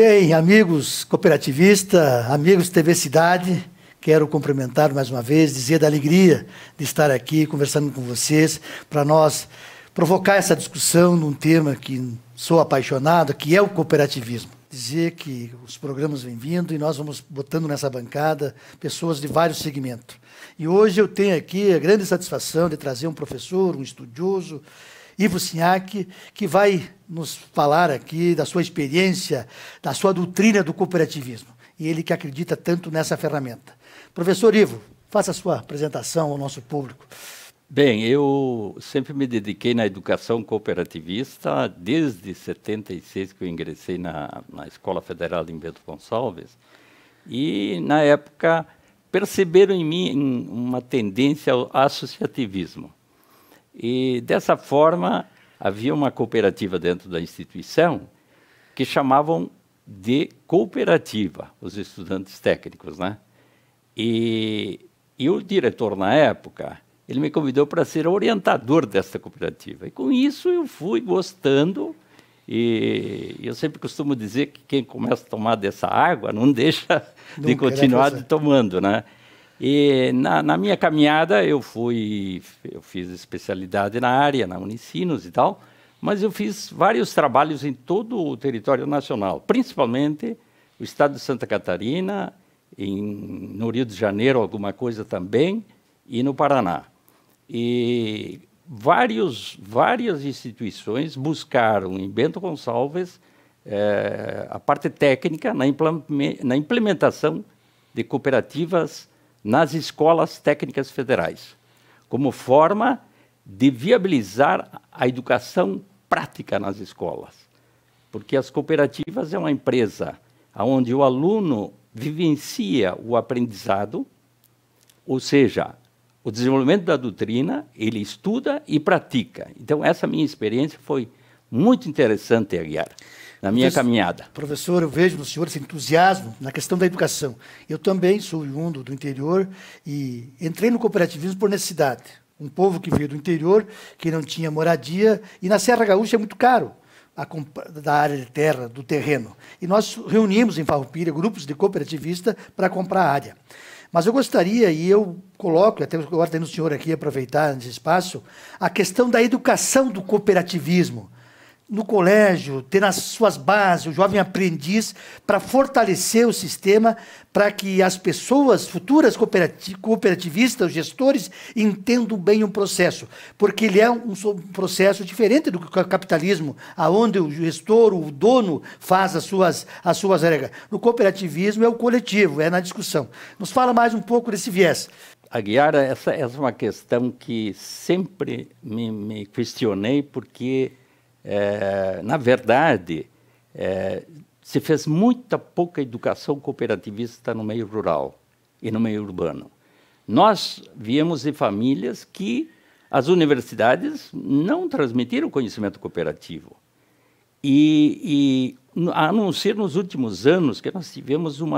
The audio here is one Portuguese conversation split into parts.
Bem, amigos cooperativistas, amigos TV Cidade, quero cumprimentar mais uma vez, dizer da alegria de estar aqui conversando com vocês, para nós provocar essa discussão num tema que sou apaixonado, que é o cooperativismo. Dizer que os programas vêm vindo e nós vamos botando nessa bancada pessoas de vários segmentos. E hoje eu tenho aqui a grande satisfação de trazer um professor, um estudioso, Ivo Sinhac, que vai nos falar aqui da sua experiência, da sua doutrina do cooperativismo. E ele que acredita tanto nessa ferramenta. Professor Ivo, faça a sua apresentação ao nosso público. Bem, eu sempre me dediquei na educação cooperativista, desde 76 que eu ingressei na Escola Federal em Bento Gonçalves, e, na época, perceberam em mim uma tendência ao associativismo. E, dessa forma, havia uma cooperativa dentro da instituição que chamavam de cooperativa, os estudantes técnicos, né? E o diretor, na época, ele me convidou para ser orientador dessa cooperativa. E, com isso, eu fui gostando. E eu sempre costumo dizer que quem começa a tomar dessa água não deixa de continuar tomando, né? E, na minha caminhada, eu fiz especialidade na área, na Unicinos e tal, mas eu fiz vários trabalhos em todo o território nacional, principalmente o estado de Santa Catarina, no Rio de Janeiro, alguma coisa também, e no Paraná. E várias instituições buscaram em Bento Gonçalves a parte técnica na implementação de cooperativas nas escolas técnicas federais, como forma de viabilizar a educação prática nas escolas. Porque as cooperativas é uma empresa onde o aluno vivencia o aprendizado, ou seja, o desenvolvimento da doutrina, ele estuda e pratica. Então, essa minha experiência foi muito interessante, Aguiar, na minha caminhada. Professor, eu vejo no senhor esse entusiasmo na questão da educação. Eu também sou oriundo do interior e entrei no cooperativismo por necessidade. Um povo que veio do interior, que não tinha moradia, e na Serra Gaúcha é muito caro da área de terra, do terreno. E nós reunimos em Farroupilha grupos de cooperativistas para comprar a área. Mas eu gostaria, e eu coloco, até agora tendo o senhor aqui aproveitar esse espaço, a questão da educação do cooperativismo. No colégio, ter nas suas bases o jovem aprendiz para fortalecer o sistema, para que as pessoas, futuras cooperativistas, os gestores, entendam bem o processo. Porque ele é um processo diferente do capitalismo, onde o gestor, o dono, faz as suas regras. No cooperativismo é o coletivo, é na discussão. Nos fala mais um pouco desse viés. Aguiar, essa é uma questão que sempre me questionei, porque na verdade, se fez muita pouca educação cooperativista no meio rural e no meio urbano. Nós viemos de famílias que as universidades não transmitiram conhecimento cooperativo. A não ser nos últimos anos que nós tivemos um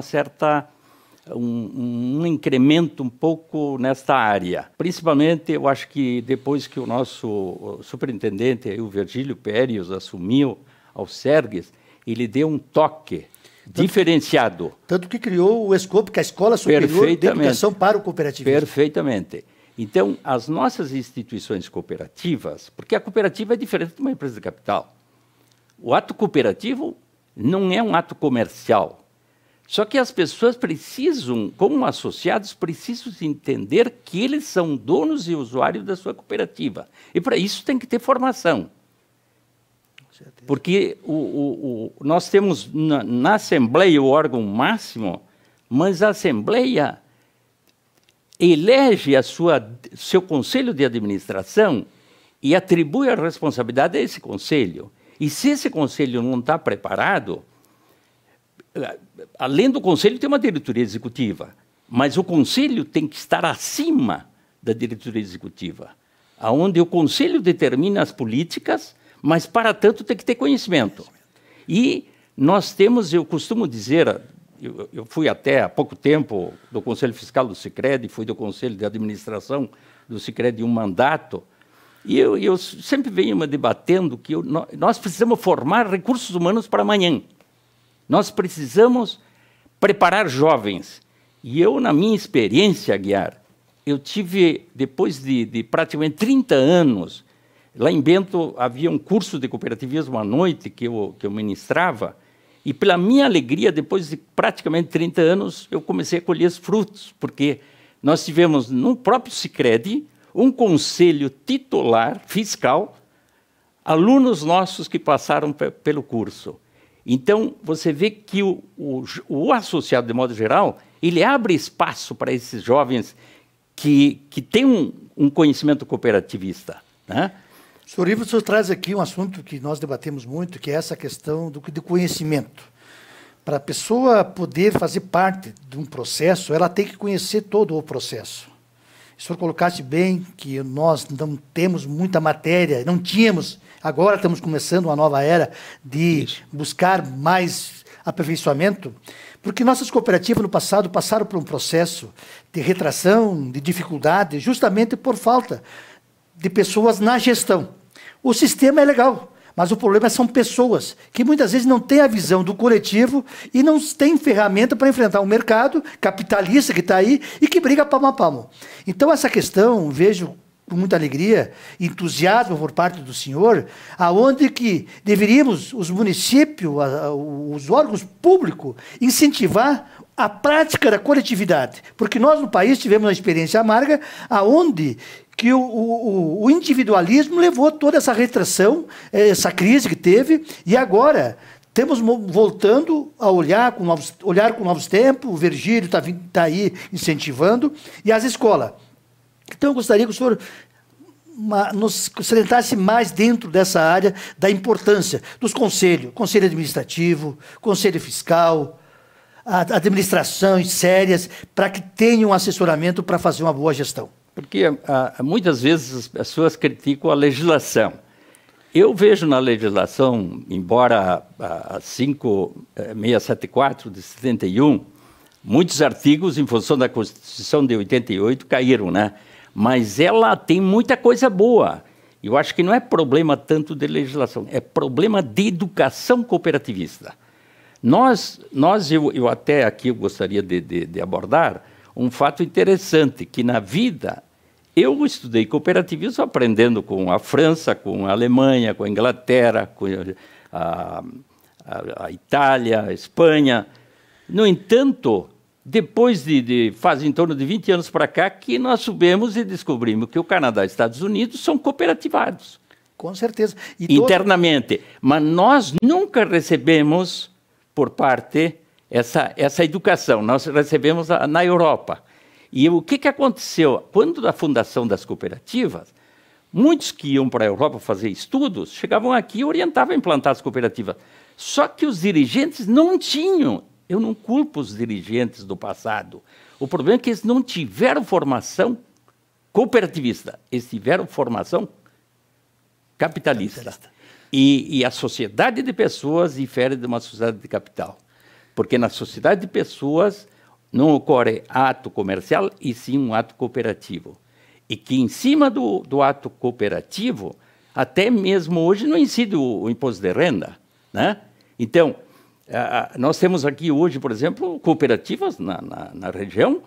incremento um pouco nesta área. Principalmente, eu acho que depois que o nosso superintendente, o Virgílio Périos, assumiu ao Sergues, ele deu um toque diferenciado. Tanto que criou o ESCOP, que é a Escola Superior de Educação para o Cooperativismo. Perfeitamente. Então, as nossas instituições cooperativas, porque a cooperativa é diferente de uma empresa de capital. O ato cooperativo não é um ato comercial. Só que as pessoas precisam, como associados, precisam entender que eles são donos e usuários da sua cooperativa. E, para isso, tem que ter formação. Porque nós temos na Assembleia o órgão máximo, mas a Assembleia elege seu conselho de administração e atribui a responsabilidade a esse conselho. E, se esse conselho não está preparado, além do conselho, tem uma diretoria executiva, mas o conselho tem que estar acima da diretoria executiva, onde o conselho determina as políticas, mas, para tanto, tem que ter conhecimento. E nós temos, eu costumo dizer, eu fui até há pouco tempo do Conselho Fiscal do Sicredi, fui do Conselho de Administração do Sicredi um mandato, e eu sempre venho me debatendo que nós precisamos formar recursos humanos para amanhã. Nós precisamos preparar jovens. E eu, na minha experiência, Aguiar, eu tive, depois de praticamente 30 anos, lá em Bento havia um curso de cooperativismo à noite que eu ministrava, e pela minha alegria, depois de praticamente 30 anos, eu comecei a colher os frutos, porque nós tivemos no próprio Sicredi um conselho titular fiscal, alunos nossos que passaram pelo curso. Então, você vê que o associado, de modo geral, ele abre espaço para esses jovens que têm um conhecimento cooperativista, né? Senhor Ivo, o senhor traz aqui um assunto que nós debatemos muito, que é essa questão do conhecimento. Para a pessoa poder fazer parte de um processo, ela tem que conhecer todo o processo. O senhor colocasse bem que nós não temos muita matéria, não tínhamos, agora estamos começando uma nova era de buscar mais aperfeiçoamento, porque nossas cooperativas no passado passaram por um processo de retração, de dificuldade, justamente por falta de pessoas na gestão. O sistema é legal, mas o problema são pessoas que muitas vezes não têm a visão do coletivo e não têm ferramenta para enfrentar um mercado capitalista que está aí e que briga palmo a palmo. Então, essa questão, vejo com muita alegria, entusiasmo por parte do senhor, aonde que deveríamos, os municípios, os órgãos públicos, incentivar a prática da coletividade. Porque nós, no país, tivemos uma experiência amarga, aonde que o individualismo levou toda essa retração, essa crise que teve, e agora estamos voltando a olhar com novos tempos, o Virgílio está aí incentivando, e as escolas. Então, eu gostaria que o senhor nos salientasse mais dentro dessa área da importância dos conselhos, conselho administrativo, conselho fiscal, administrações sérias, para que tenham um assessoramento para fazer uma boa gestão. Porque muitas vezes as pessoas criticam a legislação. Eu vejo na legislação, embora a 5674 de 71, muitos artigos, em função da Constituição de 88, caíram, né? Mas ela tem muita coisa boa. Eu acho que não é problema tanto de legislação, é problema de educação cooperativista. Eu até aqui gostaria de abordar um fato interessante, que na vida eu estudei cooperativismo aprendendo com a França, com a Alemanha, com a Inglaterra, com a Itália, a Espanha. No entanto, depois faz em torno de 20 anos para cá, que nós subimos e descobrimos que o Canadá e os Estados Unidos são cooperativados. Com certeza. Internamente. Mas nós nunca recebemos, por parte, essa educação. Nós recebemos na Europa. E o que aconteceu? Quando da fundação das cooperativas, muitos que iam para a Europa fazer estudos, chegavam aqui e orientavam a implantar as cooperativas. Só que os dirigentes não tinham. Eu não culpo os dirigentes do passado. O problema é que eles não tiveram formação cooperativista, eles tiveram formação capitalista. E a sociedade de pessoas difere de uma sociedade de capital. Porque na sociedade de pessoas não ocorre ato comercial, e sim um ato cooperativo. E que em cima do ato cooperativo, até mesmo hoje não incide o imposto de renda, né? Então, nós temos aqui hoje, por exemplo, cooperativas na região,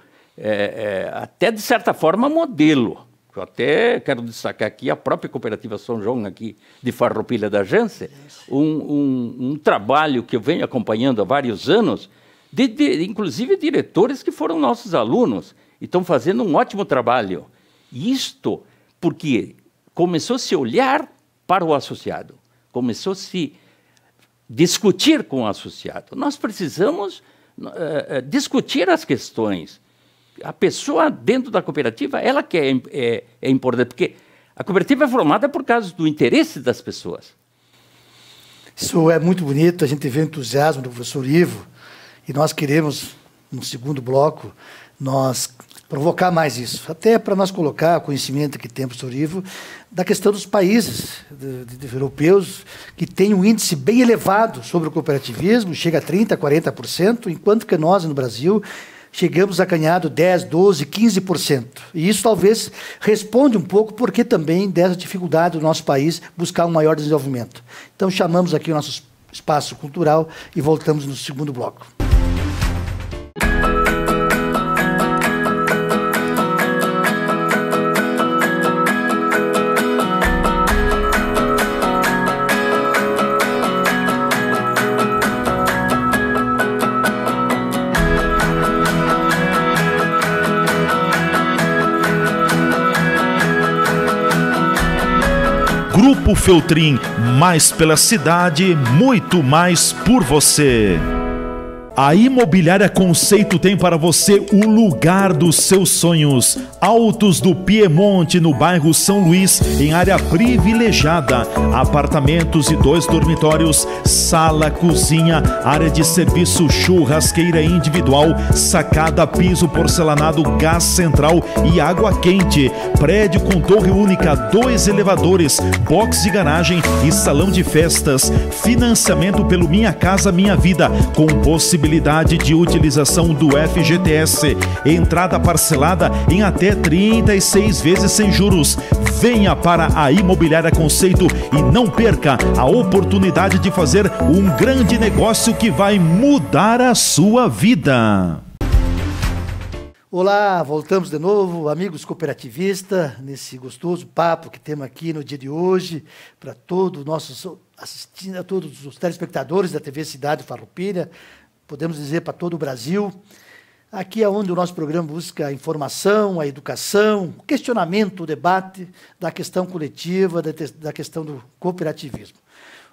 até de certa forma modelo. Eu até quero destacar aqui a própria cooperativa São João, aqui de Farroupilha da Janse, um trabalho que eu venho acompanhando há vários anos, inclusive diretores que foram nossos alunos, e estão fazendo um ótimo trabalho. Isto porque começou-se a olhar para o associado, começou-se discutir com o associado. Nós precisamos discutir as questões. A pessoa dentro da cooperativa, ela que é importante, porque a cooperativa é formada por causa do interesse das pessoas. Isso é muito bonito, a gente vê o entusiasmo do professor Ivo, e nós queremos, no segundo bloco, nós provocar mais isso, até para nós colocar o conhecimento que tem o professor Ivo da questão dos países europeus que têm um índice bem elevado sobre o cooperativismo, chega a 30%, 40%, enquanto que nós, no Brasil, chegamos a ganhar 10%, 12%, 15%. E isso talvez responde um pouco porque também dessa dificuldade do nosso país buscar um maior desenvolvimento. Então, chamamos aqui os nossos espaço cultural e voltamos no segundo bloco. Grupo Feltrin, mais pela cidade, muito mais por você. A Imobiliária Conceito tem para você o lugar dos seus sonhos. Altos do Piemonte, no bairro São Luís, em área privilegiada. Apartamentos e 2 dormitórios, sala, cozinha, área de serviço, churrasqueira individual, sacada, piso porcelanado, gás central e água quente. Prédio com torre única, 2 elevadores, box de garagem e salão de festas. Financiamento pelo Minha Casa Minha Vida, com possibilidade de utilização do FGTS. Entrada parcelada em até 36 vezes sem juros. Venha para a Imobiliária Conceito e não perca a oportunidade de fazer um grande negócio que vai mudar a sua vida. Olá, voltamos de novo, amigos cooperativistas, nesse gostoso papo que temos aqui no dia de hoje, para todos os nossos assistindo, a todos os telespectadores da TV Cidade Farroupilha, podemos dizer para todo o Brasil. Aqui é onde o nosso programa busca a informação, a educação, o questionamento, o debate da questão coletiva, da questão do cooperativismo.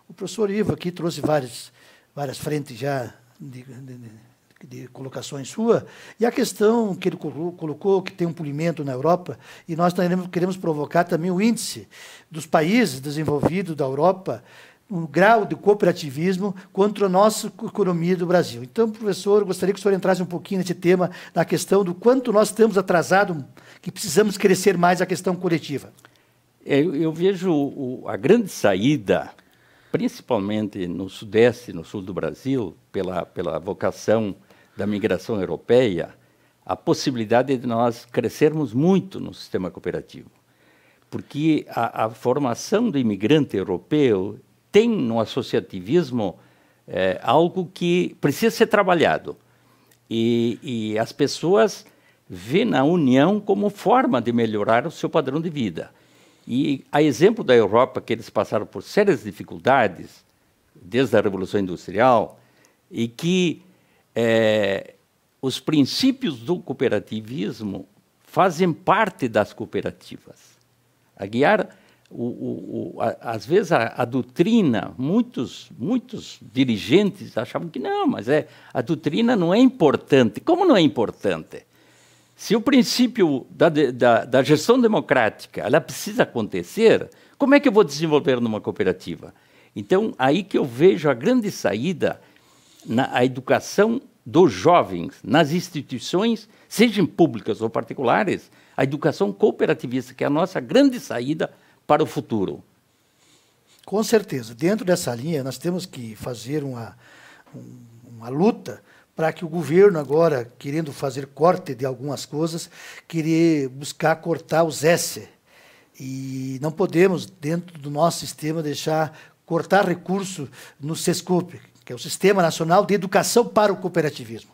O professor Ivo aqui trouxe várias frentes já de colocações sua, e a questão que ele colocou, que tem um polimento na Europa, e nós queremos provocar também o índice dos países desenvolvidos da Europa, um grau de cooperativismo contra a nossa economia do Brasil. Então, professor, eu gostaria que o senhor entrasse um pouquinho nesse tema, na questão do quanto nós estamos atrasados, que precisamos crescer mais a questão coletiva. Eu vejo a grande saída, principalmente no Sudeste, no Sul do Brasil, pela vocação da migração europeia, a possibilidade de nós crescermos muito no sistema cooperativo. Porque a formação do imigrante europeu tem no associativismo algo que precisa ser trabalhado. E as pessoas veem na união como forma de melhorar o seu padrão de vida. E a exemplo da Europa, que eles passaram por sérias dificuldades, desde a Revolução Industrial, e que os princípios do cooperativismo fazem parte das cooperativas. A guiar, às vezes, a doutrina, muitos dirigentes achavam que não, mas a doutrina não é importante. Como não é importante? Se o princípio da gestão democrática ela precisa acontecer, como é que eu vou desenvolver numa cooperativa? Então, aí que eu vejo a grande saída na educação dos jovens, nas instituições, sejam públicas ou particulares, a educação cooperativista, que é a nossa grande saída para o futuro. Com certeza. Dentro dessa linha, nós temos que fazer uma luta para que o governo agora, querendo fazer corte de algumas coisas, querer buscar cortar os S. E não podemos, dentro do nosso sistema, deixar cortar recurso no SESCOP, que é o Sistema Nacional de Educação para o Cooperativismo.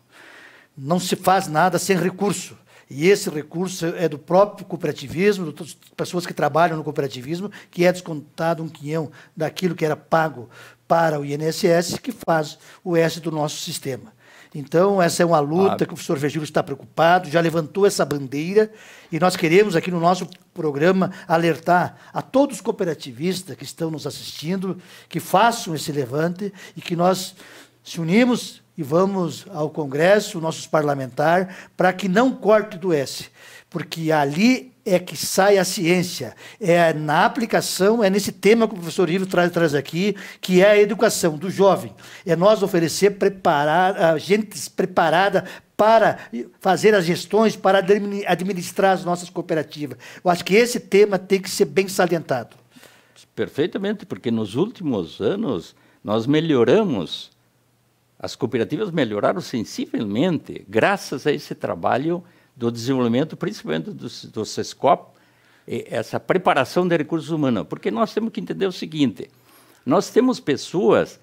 Não se faz nada sem recurso. E esse recurso é do próprio cooperativismo, das pessoas que trabalham no cooperativismo, que é descontado um quinhão daquilo que era pago para o INSS, que faz o S do nosso sistema. Então, essa é uma luta que o professor Virgílio está preocupado, já levantou essa bandeira, e nós queremos aqui no nosso programa alertar a todos os cooperativistas que estão nos assistindo, que façam esse levante e que nós se unimos e vamos ao Congresso, nossos parlamentares, para que não corte do S, porque ali é que sai a ciência, é na aplicação, é nesse tema que o professor Ivo traz aqui, que é a educação do jovem. É nós oferecer gente preparada para fazer as gestões, para administrar as nossas cooperativas. Eu acho que esse tema tem que ser bem salientado. Perfeitamente, porque nos últimos anos nós melhoramos, as cooperativas melhoraram sensivelmente, graças a esse trabalho do desenvolvimento, principalmente do SESCOP, essa preparação de recursos humanos. Porque nós temos que entender o seguinte, nós temos pessoas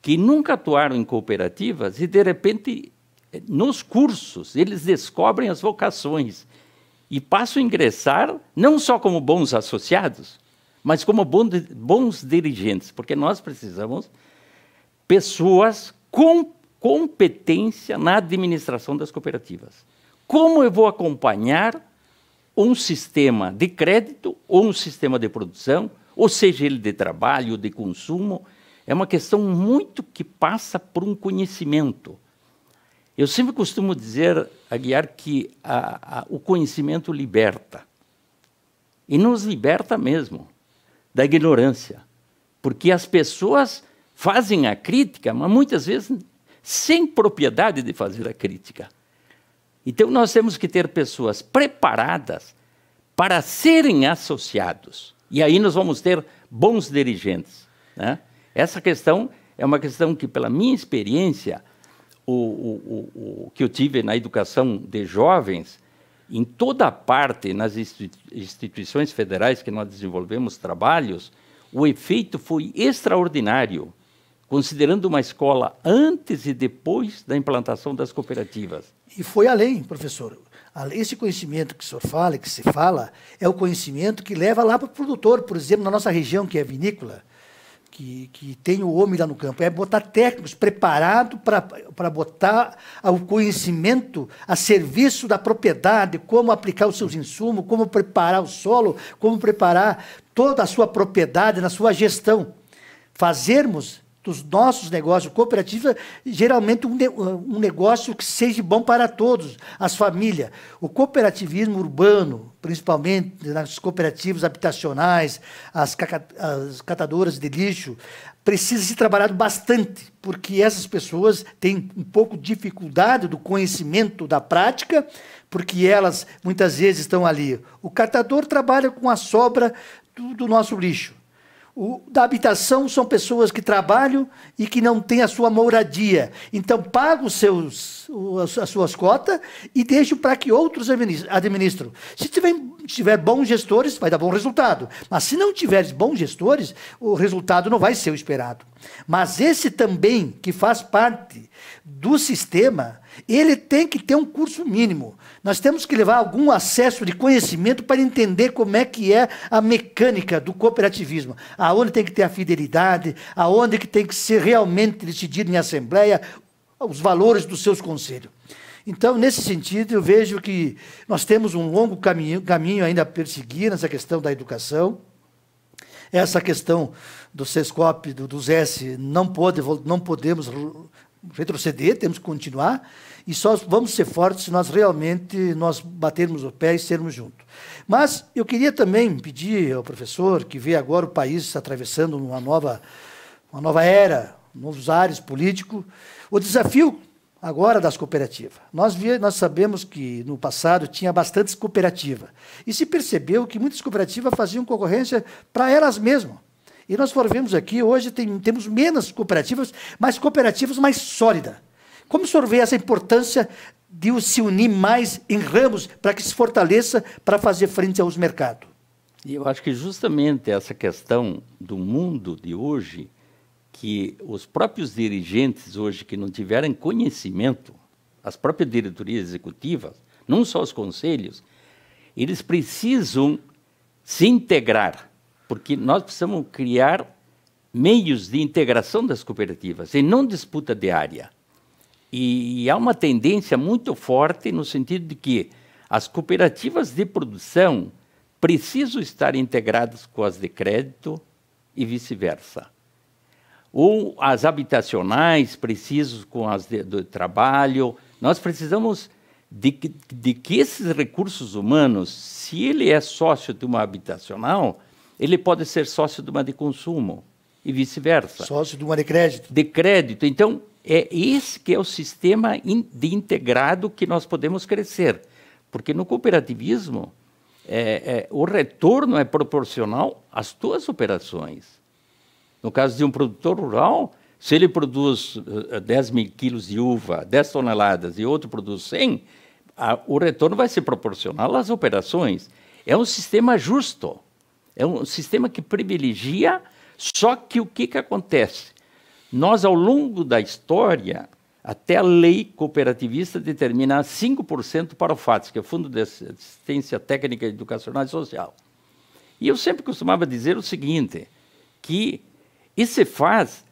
que nunca atuaram em cooperativas e, de repente, nos cursos, eles descobrem as vocações e passam a ingressar não só como bons associados, mas como bons dirigentes, porque nós precisamos pessoas com competência na administração das cooperativas. Como eu vou acompanhar um sistema de crédito ou um sistema de produção, ou seja ele de trabalho, de consumo, é uma questão muito que passa por um conhecimento. Eu sempre costumo dizer, Aguiar, que o conhecimento liberta. E nos liberta mesmo da ignorância. Porque as pessoas fazem a crítica, mas muitas vezes sem propriedade de fazer a crítica. Então, nós temos que ter pessoas preparadas para serem associados. E aí nós vamos ter bons dirigentes, né? Essa questão é uma questão que, pela minha experiência, o que eu tive na educação de jovens, em toda parte, nas instituições federais que nós desenvolvemos trabalhos, o efeito foi extraordinário, considerando uma escola antes e depois da implantação das cooperativas. E foi além, professor. Esse conhecimento que o senhor fala, que se fala, é o conhecimento que leva lá para o produtor. Por exemplo, na nossa região, que é vinícola, que tem o homem lá no campo, é botar técnicos preparados para botar o conhecimento a serviço da propriedade, como aplicar os seus insumos, como preparar o solo, como preparar toda a sua propriedade na sua gestão. Fazermos dos nossos negócios cooperativos, geralmente um negócio que seja bom para todos, as famílias. O cooperativismo urbano, principalmente nas cooperativas habitacionais, as catadoras de lixo, precisa ser trabalhado bastante, porque essas pessoas têm um pouco de dificuldade do conhecimento da prática, porque elas muitas vezes estão ali. O catador trabalha com a sobra do nosso lixo. Da habitação são pessoas que trabalham e que não têm a sua moradia. Então, pagam as suas cotas e deixam para que outros administram. Se tiver bons gestores, vai dar bom resultado. Mas se não tiver bons gestores, o resultado não vai ser o esperado. Mas esse também, que faz parte do sistema, ele tem que ter um curso mínimo. Nós temos que levar algum acesso de conhecimento para entender como é que é a mecânica do cooperativismo. Aonde tem que ter a fidelidade, aonde que tem que ser realmente decidido em assembleia, os valores dos seus conselhos. Então, nesse sentido, eu vejo que nós temos um longo caminho ainda a perseguir nessa questão da educação. Essa questão do SESCOP, do ZES, não podemos retroceder, temos que continuar, e só vamos ser fortes se nós realmente batermos o pé e sermos juntos. Mas eu queria também pedir ao professor, que vê agora o país atravessando uma nova era, novos ares políticos, o desafio agora das cooperativas. Nós sabemos que no passado tinha bastantes cooperativas, e se percebeu que muitas cooperativas faziam concorrência para elas mesmas. E nós vemos aqui, hoje temos menos cooperativas, mas cooperativas mais sólidas. Como o senhor vê essa importância de se unir mais em ramos para que se fortaleça para fazer frente aos mercados? E eu acho que justamente essa questão do mundo de hoje, que os próprios dirigentes hoje que não tiverem conhecimento, as próprias diretorias executivas, não só os conselhos, eles precisam se integrar, porque nós precisamos criar meios de integração das cooperativas e não disputa de área. E há uma tendência muito forte no sentido de que as cooperativas de produção precisam estar integradas com as de crédito e vice-versa. Ou as habitacionais precisam com as do trabalho. Nós precisamos de que esses recursos humanos, se ele é sócio de uma habitacional, ele pode ser sócio de uma de consumo e vice-versa. Sócio de uma de crédito. De crédito. Então, é esse que é o sistema de integrado que nós podemos crescer. Porque no cooperativismo, o retorno é proporcional às tuas operações. No caso de um produtor rural, se ele produz 10 mil quilos de uva, 10 toneladas, e outro produz 100, o retorno vai ser proporcional às operações. É um sistema justo. É um sistema que privilegia, só que o que acontece? Nós, ao longo da história, até a lei cooperativista determina 5% para o FATS, que é o Fundo de Assistência Técnica Educacional e Social. E eu sempre costumava dizer o seguinte, que esse FAS,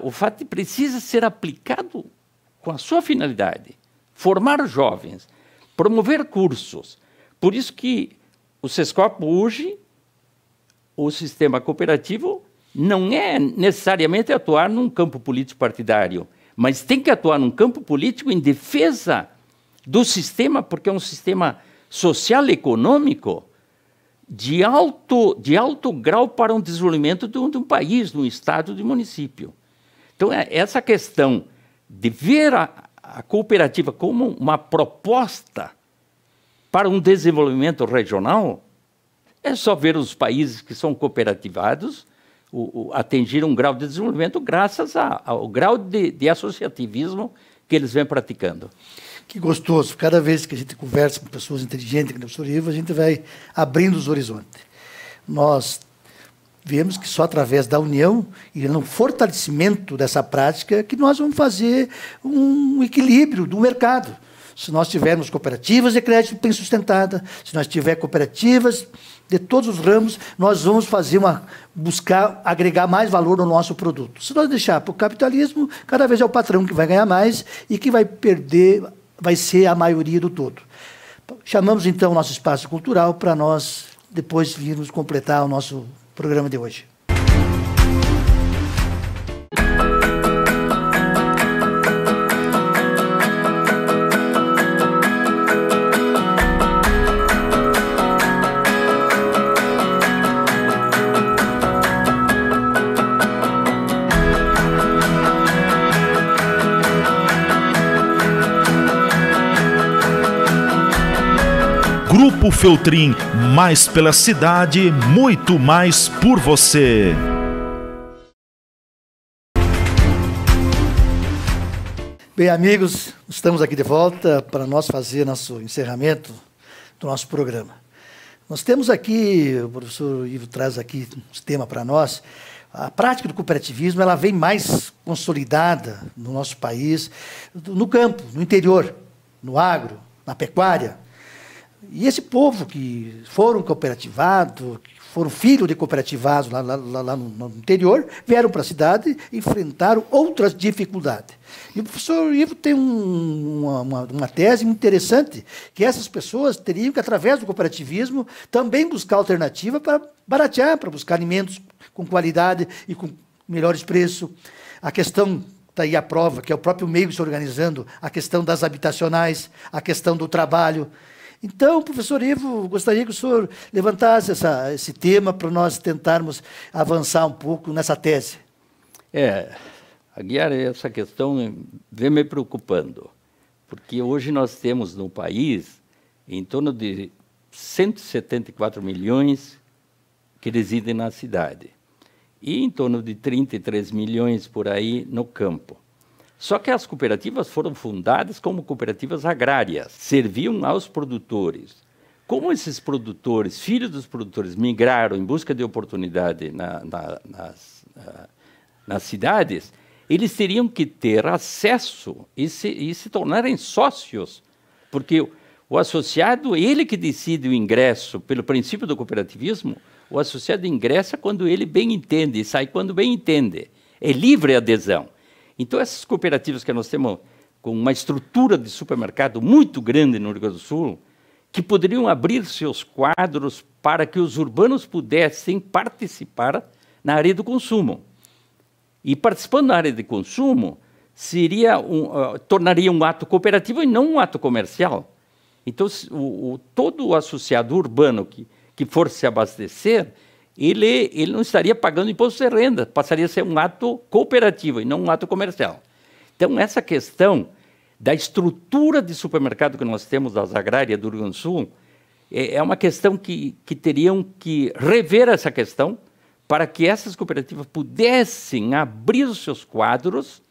o FAT precisa ser aplicado com a sua finalidade, formar jovens, promover cursos. Por isso que o SESCOP hoje, o sistema cooperativo, não é necessariamente atuar num campo político partidário, mas tem que atuar num campo político em defesa do sistema, porque é um sistema social e econômico de alto grau para um desenvolvimento de um país, de um estado, de um município. Então, essa questão de ver a cooperativa como uma proposta para um desenvolvimento regional, é só ver os países que são cooperativados atingir um grau de desenvolvimento graças ao grau de associativismo que eles vêm praticando. Que gostoso. Cada vez que a gente conversa com pessoas inteligentes, como o professor Ivo, a gente vai abrindo os horizontes. Nós vemos que só através da união e no fortalecimento dessa prática que nós vamos fazer um equilíbrio do mercado. Se nós tivermos cooperativas de crédito bem sustentada, se nós tivermos cooperativas de todos os ramos, nós vamos buscar agregar mais valor no nosso produto. Se nós deixar para o capitalismo, cada vez é o patrão que vai ganhar mais e que vai perder, vai ser a maioria do todo. Chamamos, então, o nosso espaço cultural para nós depois virmos completar o nosso programa de hoje. Grupo Feltrin, mais pela cidade, muito mais por você. Bem, amigos, estamos aqui de volta para nós fazer nosso encerramento do nosso programa. Nós temos aqui, o professor Ivo traz aqui um tema para nós, a prática do cooperativismo ela vem mais consolidada no nosso país, no campo, no interior, no agro, na pecuária. E esse povo que foram cooperativados, que foram filhos de cooperativados lá no interior, vieram para a cidade e enfrentaram outras dificuldades. E o professor Ivo tem uma tese interessante, que essas pessoas teriam que, através do cooperativismo, também buscar alternativa para baratear, para buscar alimentos com qualidade e com melhores preços. A questão, está aí a prova, que é o próprio meio se organizando, a questão das habitacionais, a questão do trabalho. Então, professor Ivo, gostaria que o senhor levantasse esse tema para nós tentarmos avançar um pouco nessa tese. Aguiar, essa questão vem me preocupando, porque hoje nós temos no país em torno de 174 milhões que residem na cidade e em torno de 33 milhões por aí no campo. Só que as cooperativas foram fundadas como cooperativas agrárias, serviam aos produtores. Como esses produtores, filhos dos produtores, migraram em busca de oportunidade nas cidades, eles teriam que ter acesso e se tornarem sócios, porque o associado, ele que decide o ingresso pelo princípio do cooperativismo, o associado ingressa quando ele bem entende e sai quando bem entende. É livre a adesão. Então, essas cooperativas que nós temos com uma estrutura de supermercado muito grande no Rio Grande do Sul, que poderiam abrir seus quadros para que os urbanos pudessem participar na área do consumo. E participando na área de consumo, tornaria um ato cooperativo e não um ato comercial. Então, todo o associado urbano que for se abastecer, ele não estaria pagando imposto de renda, passaria a ser um ato cooperativo e não um ato comercial. Então, essa questão da estrutura de supermercado que nós temos das agrárias do Rio Grande do Sul é uma questão que teriam que rever essa questão para que essas cooperativas pudessem abrir os seus quadros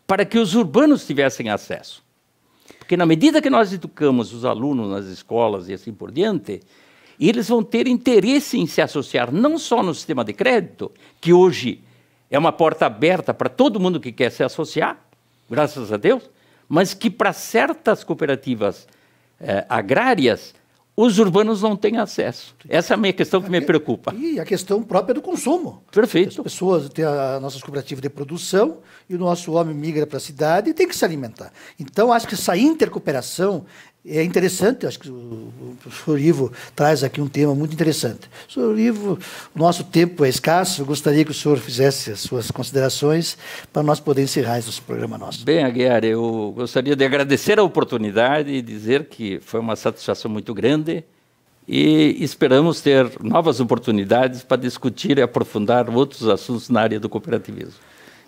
para que os urbanos tivessem acesso. Porque, na medida que nós educamos os alunos nas escolas e assim por diante, eles vão ter interesse em se associar não só no sistema de crédito, que hoje é uma porta aberta para todo mundo que quer se associar, graças a Deus, mas que para certas cooperativas agrárias, os urbanos não têm acesso. Essa é a minha questão que me preocupa. E a questão própria do consumo. Perfeito. As pessoas têm as nossas cooperativas de produção e o nosso homem migra para a cidade e tem que se alimentar. Então, acho que essa intercooperação é interessante. Acho que o professor Ivo traz aqui um tema muito interessante. Professor Ivo, o nosso tempo é escasso. Eu gostaria que o senhor fizesse as suas considerações para nós poder encerrar esse programa nosso. Bem, Aguiar, eu gostaria de agradecer a oportunidade e dizer que foi uma satisfação muito grande e esperamos ter novas oportunidades para discutir e aprofundar outros assuntos na área do cooperativismo.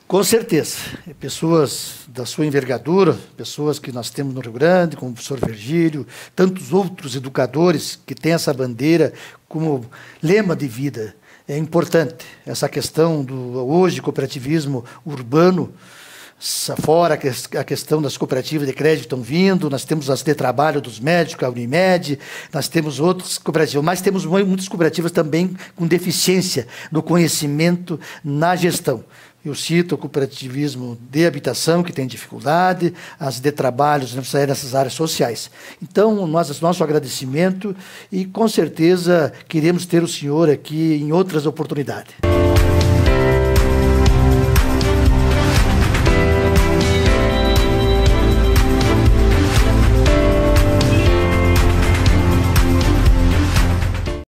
Com certeza. Pessoas da sua envergadura, pessoas que nós temos no Rio Grande, como o professor Virgílio, tantos outros educadores que têm essa bandeira como lema de vida. É importante essa questão do, hoje, cooperativismo urbano, fora a questão das cooperativas de crédito estão vindo, nós temos as de trabalho dos médicos, a Unimed, nós temos outras cooperativas, mas temos muitas cooperativas também com deficiência no conhecimento, na gestão. Eu cito o cooperativismo de habitação, que tem dificuldade, as de trabalhos nessas áreas sociais. Então, nosso agradecimento e, com certeza, queremos ter o senhor aqui em outras oportunidades.